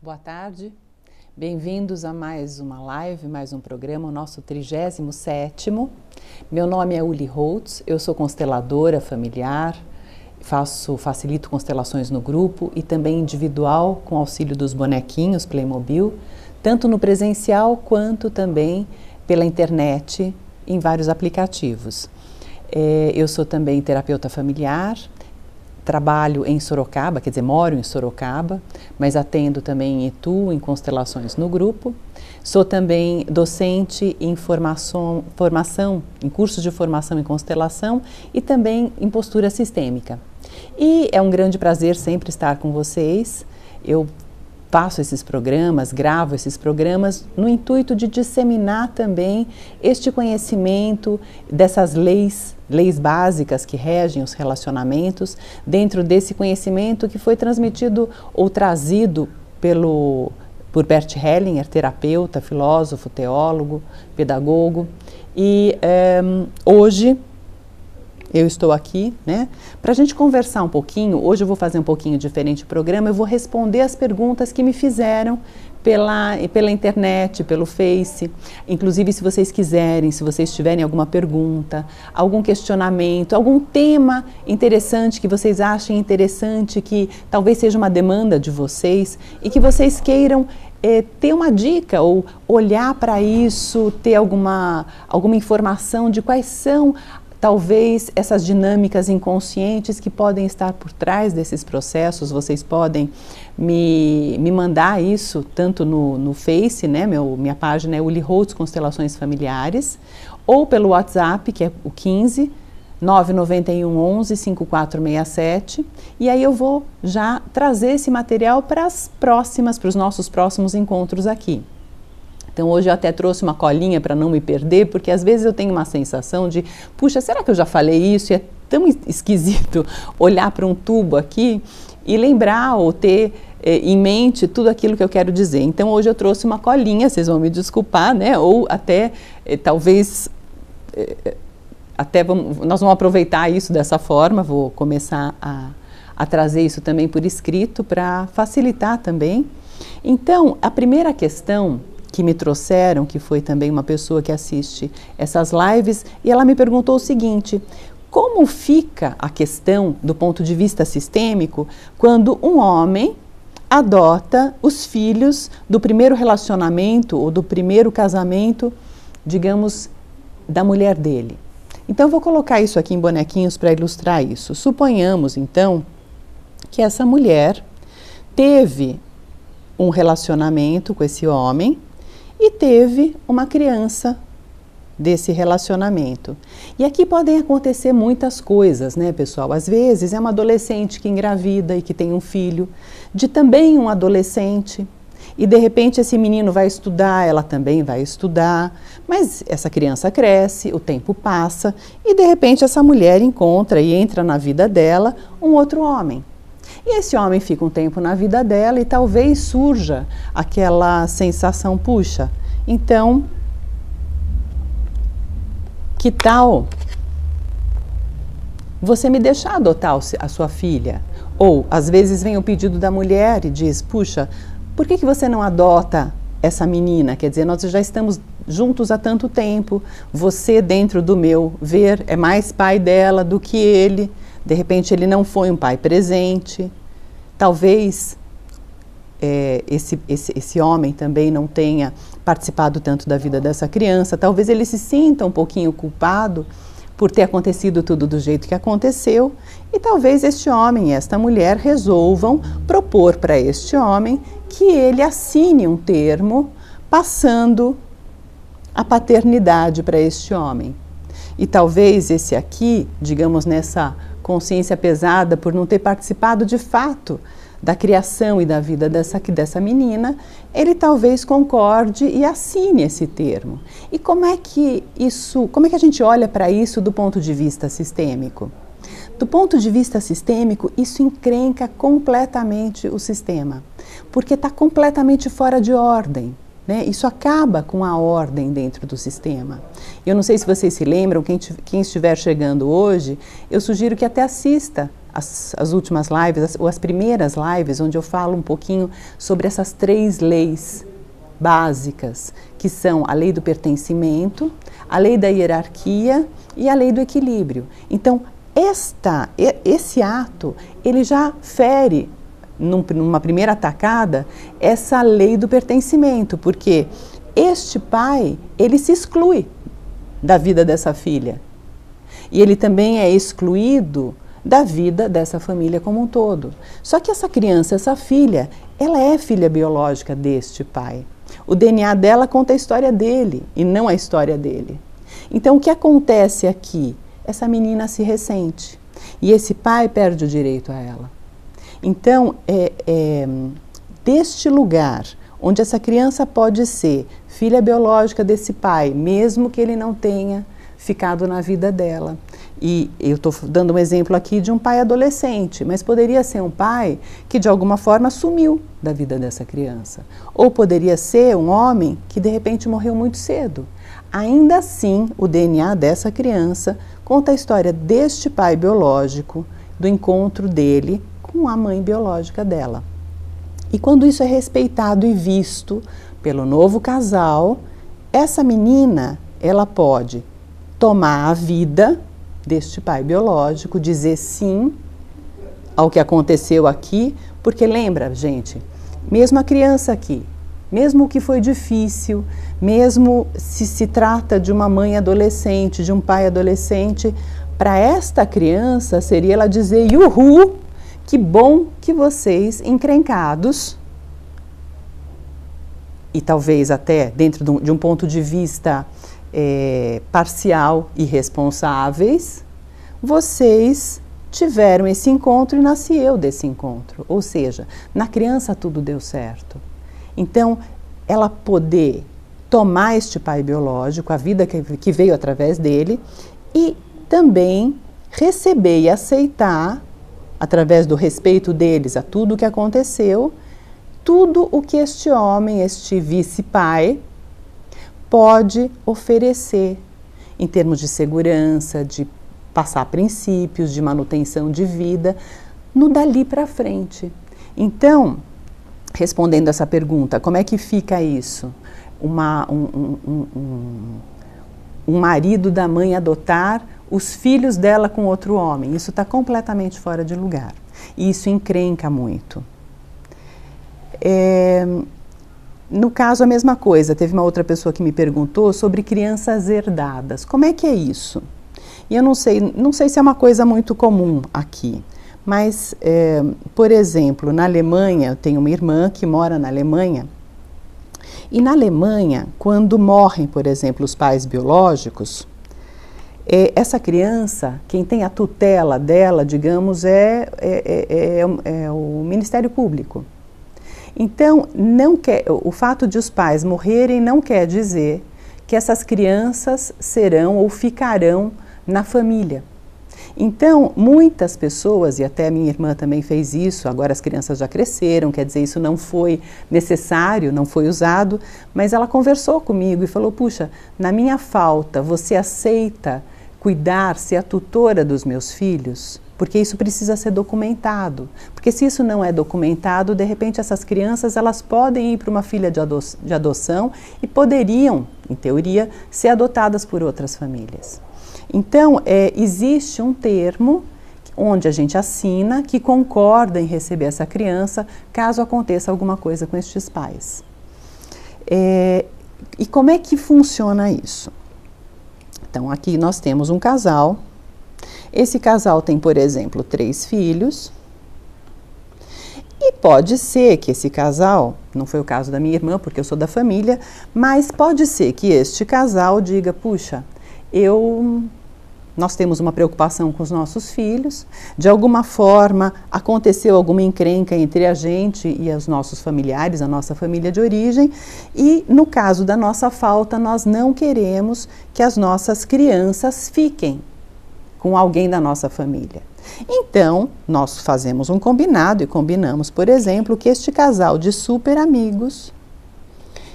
Boa tarde, bem-vindos a mais uma live, mais um programa, o nosso 37º. Meu nome é Uli Holtz, eu sou consteladora familiar, facilito constelações no grupo e também individual com auxílio dos bonequinhos Playmobil, tanto no presencial quanto também pela internet em vários aplicativos. Eu sou também terapeuta familiar, trabalho em Sorocaba, quer dizer, moro em Sorocaba, mas atendo também em Itu, em constelações no grupo. Sou também docente em formação, em cursos de formação em constelação e também em postura sistêmica. E é um grande prazer sempre estar com vocês. Eu faço esses programas, gravo esses programas no intuito de disseminar também este conhecimento dessas leis básicas que regem os relacionamentos, dentro desse conhecimento que foi transmitido ou trazido por Bert Hellinger, terapeuta, filósofo, teólogo, pedagogo. E hoje eu estou aqui, para a gente conversar um pouquinho. Hoje eu vou fazer um pouquinho diferente o programa, eu vou responder as perguntas que me fizeram pela internet, pelo Face. Inclusive, se vocês quiserem, se vocês tiverem alguma pergunta, algum questionamento, algum tema interessante que vocês achem interessante, que talvez seja uma demanda de vocês e que vocês queiram ter uma dica ou olhar para isso, ter alguma informação de quais são talvez essas dinâmicas inconscientes que podem estar por trás desses processos. Vocês podem me mandar isso tanto no Face, minha página é Uli Holtz Constelações Familiares, ou pelo WhatsApp, que é o 15 991 11 5467, e aí eu vou já trazer esse material para os nossos próximos encontros aqui. Então hoje eu até trouxe uma colinha para não me perder, porque às vezes eu tenho uma sensação de, puxa, será que eu já falei isso? E é tão esquisito olhar para um tubo aqui e lembrar ou ter em mente tudo aquilo que eu quero dizer. Então hoje eu trouxe uma colinha, vocês vão me desculpar, ou até talvez nós vamos aproveitar isso dessa forma. Vou começar a trazer isso também por escrito para facilitar também. Então a primeira questão que me trouxeram, que foi também uma pessoa que assiste essas lives, e ela me perguntou o seguinte: como fica a questão do ponto de vista sistêmico quando um homem adota os filhos do primeiro relacionamento ou do primeiro casamento, digamos, da mulher dele? Então eu vou colocar isso aqui em bonequinhos para ilustrar isso. Suponhamos então que essa mulher teve um relacionamento com esse homem e teve uma criança desse relacionamento. E aqui podem acontecer muitas coisas, pessoal? Às vezes é uma adolescente que engravida e que tem um filho de também um adolescente, e de repente esse menino vai estudar, ela também vai estudar, mas essa criança cresce, o tempo passa, e de repente essa mulher encontra e entra na vida dela um outro homem. E esse homem fica um tempo na vida dela e talvez surja aquela sensação, puxa, então, que tal você me deixar adotar a sua filha? Ou, às vezes, vem o pedido da mulher e diz, puxa, por que você não adota essa menina? Quer dizer, nós já estamos juntos há tanto tempo, você, dentro do meu ver, é mais pai dela do que ele. De repente ele não foi um pai presente, talvez esse homem também não tenha participado tanto da vida dessa criança, talvez ele se sinta um pouquinho culpado por ter acontecido tudo do jeito que aconteceu, e talvez este homem e esta mulher resolvam propor para este homem que ele assine um termo passando a paternidade para este homem. E talvez esse aqui, digamos, nessa consciência pesada por não ter participado de fato da criação e da vida dessa menina, ele talvez concorde e assine esse termo. E como é que a gente olha para isso do ponto de vista sistêmico? Do ponto de vista sistêmico, isso encrenca completamente o sistema, porque está completamente fora de ordem. Isso acaba com a ordem dentro do sistema. Eu não sei se vocês se lembram, quem estiver chegando hoje, eu sugiro que até assista as últimas lives, ou as primeiras lives, onde eu falo um pouquinho sobre essas 3 leis básicas, que são a lei do pertencimento, a lei da hierarquia e a lei do equilíbrio. Então, esse ato, ele já fere, numa primeira atacada, essa lei do pertencimento, porque este pai, ele se exclui da vida dessa filha. E ele também é excluído da vida dessa família como um todo. Só que essa criança, essa filha, ela é filha biológica deste pai. O DNA dela conta a história dele e não a história dele. Então, o que acontece aqui? Essa menina se ressente e esse pai perde o direito a ela. Então, deste lugar onde essa criança pode ser filha biológica desse pai, mesmo que ele não tenha ficado na vida dela. E eu estou dando um exemplo aqui de um pai adolescente, mas poderia ser um pai que de alguma forma sumiu da vida dessa criança. Ou poderia ser um homem que de repente morreu muito cedo. Ainda assim, o DNA dessa criança conta a história deste pai biológico, do encontro dele com a mãe biológica dela. E quando isso é respeitado e visto pelo novo casal, essa menina, ela pode tomar a vida deste pai biológico, dizer sim ao que aconteceu aqui, porque lembra, gente, mesmo a criança aqui, mesmo o que foi difícil, mesmo se trata de uma mãe adolescente, de um pai adolescente, para esta criança seria ela dizer: "Uhul, que bom que vocês, encrencados", e talvez até dentro de um ponto de vista parcial e responsáveis, vocês tiveram esse encontro e nasci eu desse encontro. Ou seja, na criança tudo deu certo. Então, ela poder tomar este pai biológico, a vida que veio através dele, e também receber e aceitar, através do respeito deles a tudo o que aconteceu, tudo o que este homem, este vice-pai, pode oferecer em termos de segurança, de passar princípios, de manutenção de vida, no dali para frente. Então, respondendo essa pergunta, como é que fica isso? Um marido da mãe adotar os filhos dela com outro homem, isso está completamente fora de lugar. E isso encrenca muito. No caso, a mesma coisa, teve uma outra pessoa que me perguntou sobre crianças herdadas. Como é que é isso? E eu não sei se é uma coisa muito comum aqui, mas, por exemplo, na Alemanha, eu tenho uma irmã que mora na Alemanha, e na Alemanha, quando morrem, por exemplo, os pais biológicos, essa criança, quem tem a tutela dela, digamos, é o Ministério Público. Então, o fato de os pais morrerem não quer dizer que essas crianças serão ou ficarão na família. Então, muitas pessoas, e até a minha irmã também fez isso, agora as crianças já cresceram, quer dizer, isso não foi necessário, não foi usado, mas ela conversou comigo e falou: "Puxa, na minha falta, você aceita cuidar, ser a tutora dos meus filhos? Porque isso precisa ser documentado. Porque se isso não é documentado, de repente essas crianças elas podem ir para uma filha de adoção e poderiam, em teoria, ser adotadas por outras famílias." Então, existe um termo onde a gente assina que concorda em receber essa criança caso aconteça alguma coisa com estes pais. E como é que funciona isso? Então, aqui nós temos um casal. Esse casal tem, por exemplo, 3 filhos. E pode ser que esse casal, não foi o caso da minha irmã, porque eu sou da família, mas pode ser que este casal diga: "Puxa, nós temos uma preocupação com os nossos filhos, de alguma forma aconteceu alguma encrenca entre a gente e os nossos familiares, a nossa família de origem, e no caso da nossa falta, nós não queremos que as nossas crianças fiquem com alguém da nossa família. Então, nós fazemos um combinado e combinamos, por exemplo, que este casal de super amigos,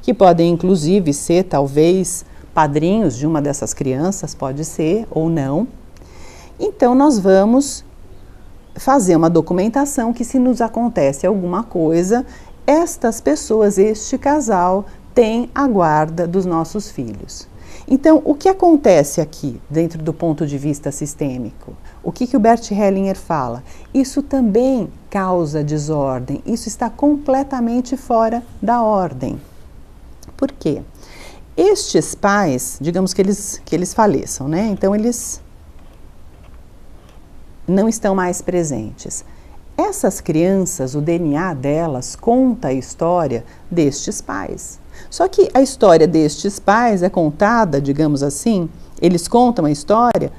que podem inclusive ser talvez padrinhos de uma dessas crianças, pode ser ou não, então nós vamos fazer uma documentação que, se nos acontece alguma coisa, estas pessoas, este casal, tem a guarda dos nossos filhos. Então, o que acontece aqui, dentro do ponto de vista sistêmico? O que o Bert Hellinger fala? Isso também causa desordem, isso está completamente fora da ordem. Por quê? Estes pais, digamos que eles faleçam, né? Então, eles não estão mais presentes. Essas crianças, o DNA delas conta a história destes pais. Só que a história destes pais é contada, digamos assim, eles contam a história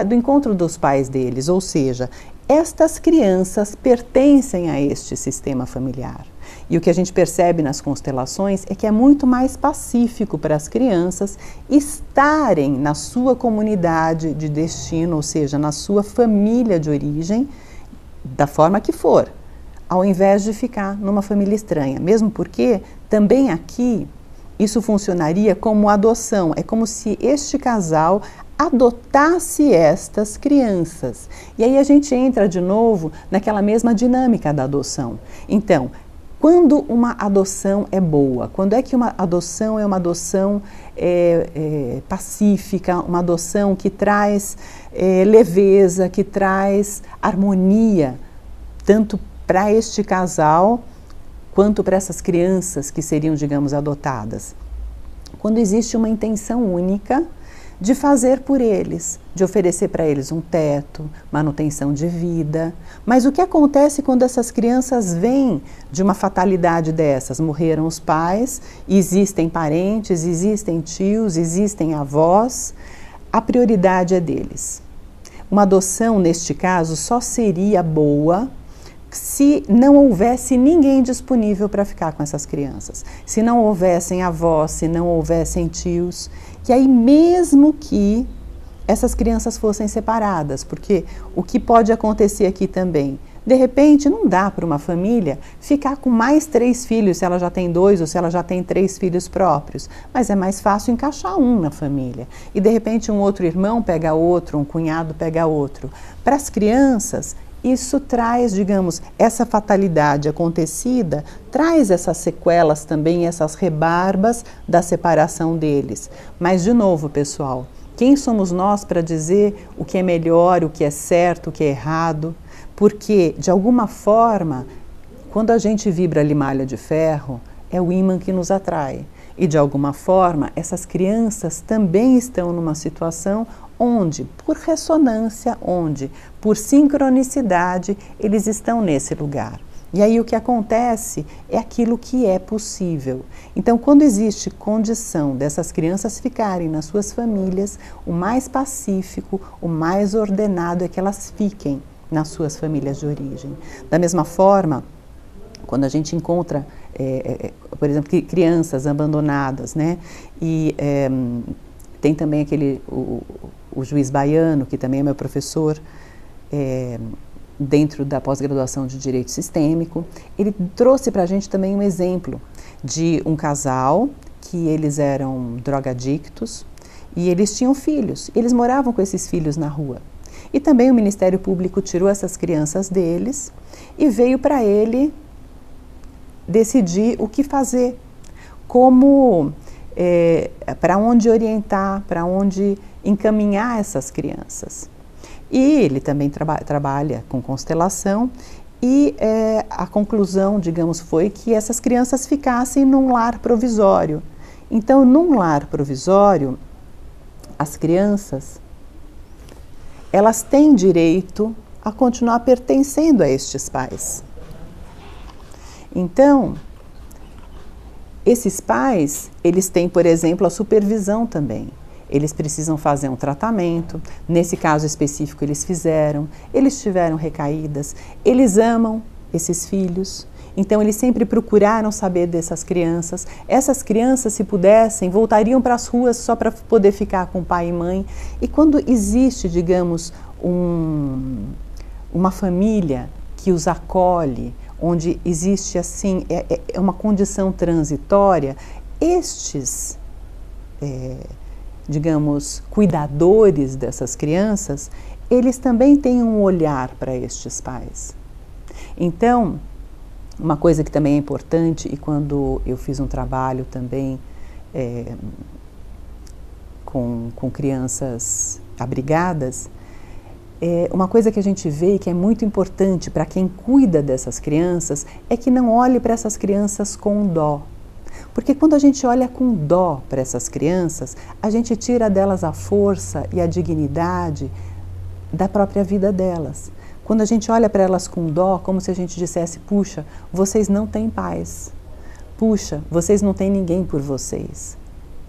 do encontro dos pais deles, ou seja, estas crianças pertencem a este sistema familiar. E o que a gente percebe nas constelações é que é muito mais pacífico para as crianças estarem na sua comunidade de destino, ou seja, na sua família de origem, da forma que for, ao invés de ficar numa família estranha. Mesmo porque também aqui isso funcionaria como adoção. É como se este casal adotasse estas crianças. E aí a gente entra de novo naquela mesma dinâmica da adoção. Então, quando uma adoção é boa, quando é que uma adoção é uma adoção pacífica, uma adoção que traz leveza, que traz harmonia, tanto para este casal quanto para essas crianças que seriam, digamos, adotadas. Quando existe uma intenção única de fazer por eles, de oferecer para eles um teto, manutenção de vida. Mas o que acontece quando essas crianças vêm de uma fatalidade dessas? Morreram os pais, existem parentes, existem tios, existem avós, a prioridade é deles. Uma adoção, neste caso, só seria boa se não houvesse ninguém disponível para ficar com essas crianças, se não houvessem avós, se não houvessem tios, e aí mesmo que essas crianças fossem separadas, porque o que pode acontecer aqui também, de repente não dá para uma família ficar com mais 3 filhos, se ela já tem 2 ou se ela já tem 3 filhos próprios, mas é mais fácil encaixar um na família, e de repente um outro irmão pega outro, um cunhado pega outro. Para as crianças, isso traz, digamos, essa fatalidade acontecida, traz essas sequelas também, essas rebarbas da separação deles. Mas, de novo, pessoal, quem somos nós para dizer o que é melhor, o que é certo, o que é errado? Porque, de alguma forma, quando a gente vibra ali malha de ferro, é o ímã que nos atrai. E, de alguma forma, essas crianças também estão numa situação onde, por ressonância, onde, por sincronicidade, eles estão nesse lugar. E aí o que acontece é aquilo que é possível. Então, quando existe condição dessas crianças ficarem nas suas famílias, o mais pacífico, o mais ordenado é que elas fiquem nas suas famílias de origem. Da mesma forma, quando a gente encontra, por exemplo, crianças abandonadas, né? E tem também o juiz baiano, que também é meu professor, dentro da pós-graduação de Direito Sistêmico, ele trouxe para a gente também um exemplo de um casal que eles eram drogadictos e eles tinham filhos, eles moravam com esses filhos na rua. E também o Ministério Público tirou essas crianças deles e veio para ele decidir o que fazer, como, para onde orientar, para onde encaminhar essas crianças. E ele também trabalha com constelação e a conclusão, digamos, foi que essas crianças ficassem num lar provisório. Então, num lar provisório, as crianças, elas têm direito a continuar pertencendo a estes pais. Então, esses pais, eles têm, por exemplo, a supervisão também. Eles precisam fazer um tratamento, nesse caso específico eles fizeram, eles tiveram recaídas, eles amam esses filhos, então eles sempre procuraram saber dessas crianças. Essas crianças, se pudessem, voltariam para as ruas só para poder ficar com pai e mãe. E quando existe, digamos, uma família que os acolhe, onde existe assim, uma condição transitória, estes digamos, cuidadores dessas crianças, eles também têm um olhar para estes pais. Então, uma coisa que também é importante, e quando eu fiz um trabalho também com crianças abrigadas, uma coisa que a gente vê que é muito importante para quem cuida dessas crianças é que não olhe para essas crianças com dó. Porque quando a gente olha com dó para essas crianças, a gente tira delas a força e a dignidade da própria vida delas. Quando a gente olha para elas com dó, como se a gente dissesse, puxa, vocês não têm paz. Puxa, vocês não têm ninguém por vocês.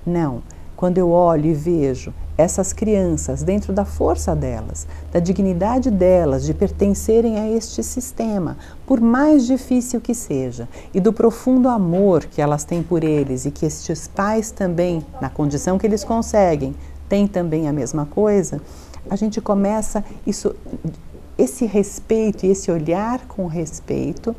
Não. Quando eu olho e vejo essas crianças dentro da força delas, da dignidade delas, de pertencerem a este sistema, por mais difícil que seja, e do profundo amor que elas têm por eles e que estes pais também, na condição que eles conseguem, têm também a mesma coisa, a gente começa esse respeito e esse olhar com respeito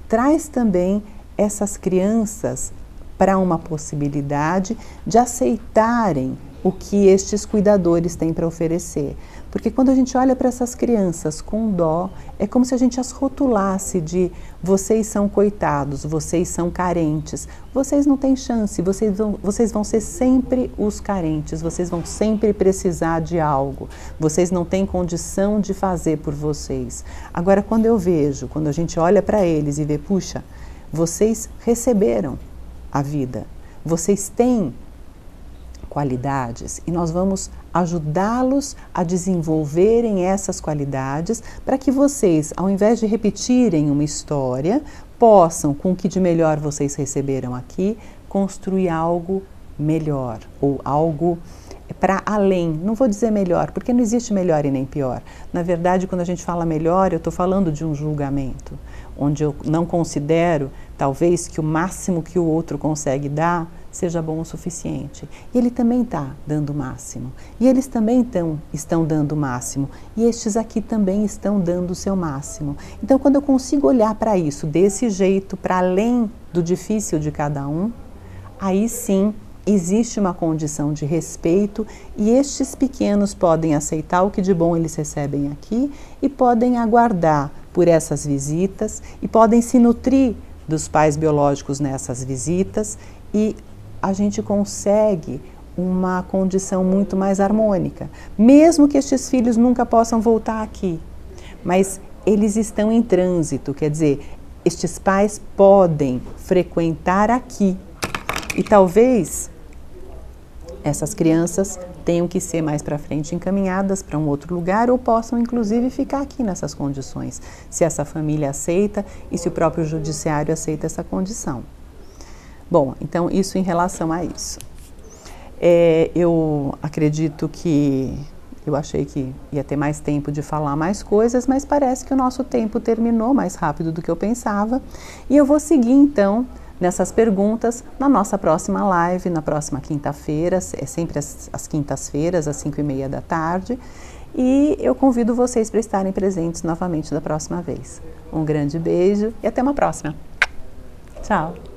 traz também essas crianças para uma possibilidade de aceitarem o que estes cuidadores têm para oferecer. Porque quando a gente olha para essas crianças com dó, é como se a gente as rotulasse de vocês são coitados, vocês são carentes, vocês não têm chance, vocês vão ser sempre os carentes, vocês vão sempre precisar de algo, vocês não têm condição de fazer por vocês. Agora, quando a gente olha para eles e vê, puxa, vocês receberam a vida, vocês têm qualidades e nós vamos ajudá-los a desenvolverem essas qualidades para que vocês, ao invés de repetirem uma história, possam, com o que de melhor vocês receberam aqui, construir algo melhor ou algo para além. Não vou dizer melhor, porque não existe melhor e nem pior. Na verdade, quando a gente fala melhor, eu estou falando de um julgamento, onde eu não considero, talvez, que o máximo que o outro consegue dar seja bom o suficiente. E ele também está dando o máximo. E eles também estão dando o máximo. E estes aqui também estão dando o seu máximo. Então, quando eu consigo olhar para isso desse jeito, para além do difícil de cada um, aí sim existe uma condição de respeito e estes pequenos podem aceitar o que de bom eles recebem aqui e podem aguardar por essas visitas e podem se nutrir dos pais biológicos nessas visitas e a gente consegue uma condição muito mais harmônica. Mesmo que estes filhos nunca possam voltar aqui, mas eles estão em trânsito, quer dizer, estes pais podem frequentar aqui e talvez essas crianças tenham que ser mais para frente encaminhadas para um outro lugar ou possam inclusive ficar aqui nessas condições, se essa família aceita e se o próprio judiciário aceita essa condição. Bom, então isso em relação a isso. Eu acredito que eu achei que ia ter mais tempo de falar mais coisas, mas parece que o nosso tempo terminou mais rápido do que eu pensava e eu vou seguir então nessas perguntas na nossa próxima live, na próxima quinta-feira, é sempre às quintas-feiras, às 5h30 da tarde, e eu convido vocês para estarem presentes novamente da próxima vez. Um grande beijo e até uma próxima. Tchau!